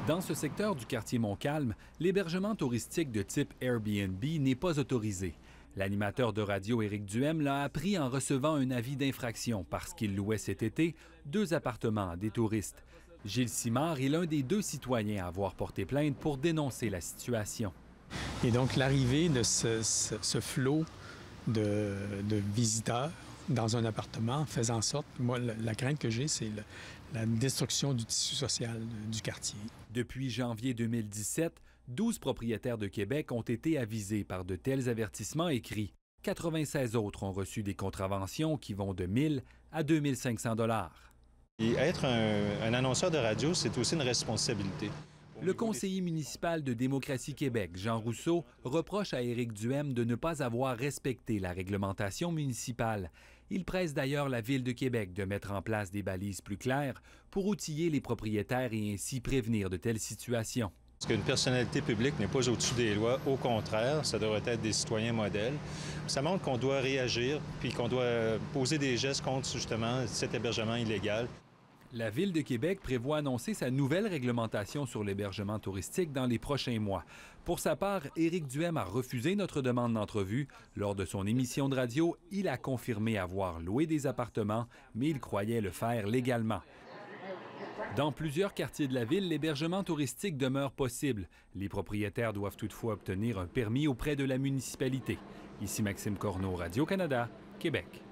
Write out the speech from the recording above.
Dans ce secteur du quartier Montcalm, l'hébergement touristique de type Airbnb n'est pas autorisé. L'animateur de radio Éric Duhem l'a appris en recevant un avis d'infraction parce qu'il louait cet été 2 appartements à des touristes. Gilles Simard est l'un des 2 citoyens à avoir porté plainte pour dénoncer la situation. Et donc, l'arrivée de ce flot de visiteurs dans un appartement faisait en sorte, moi, la crainte que j'ai, c'est la destruction du tissu social du quartier. Depuis janvier 2017, 12 propriétaires de Québec ont été avisés par de tels avertissements écrits. 96 autres ont reçu des contraventions qui vont de 1 000 à 2 500 $. Et être un annonceur de radio, c'est aussi une responsabilité. Le conseiller municipal de Démocratie Québec, Jean Rousseau, reproche à Éric Duhem de ne pas avoir respecté la réglementation municipale. Il presse d'ailleurs la Ville de Québec de mettre en place des balises plus claires pour outiller les propriétaires et ainsi prévenir de telles situations. Parce qu'une personnalité publique n'est pas au-dessus des lois. Au contraire, ça devrait être des citoyens modèles. Ça montre qu'on doit réagir puis qu'on doit poser des gestes contre justement cet hébergement illégal. La Ville de Québec prévoit annoncer sa nouvelle réglementation sur l'hébergement touristique dans les prochains mois. Pour sa part, Éric Duhem a refusé notre demande d'entrevue. Lors de son émission de radio, il a confirmé avoir loué des appartements, mais il croyait le faire légalement. Dans plusieurs quartiers de la ville, l'hébergement touristique demeure possible. Les propriétaires doivent toutefois obtenir un permis auprès de la municipalité. Ici Maxime Corneau, Radio-Canada, Québec.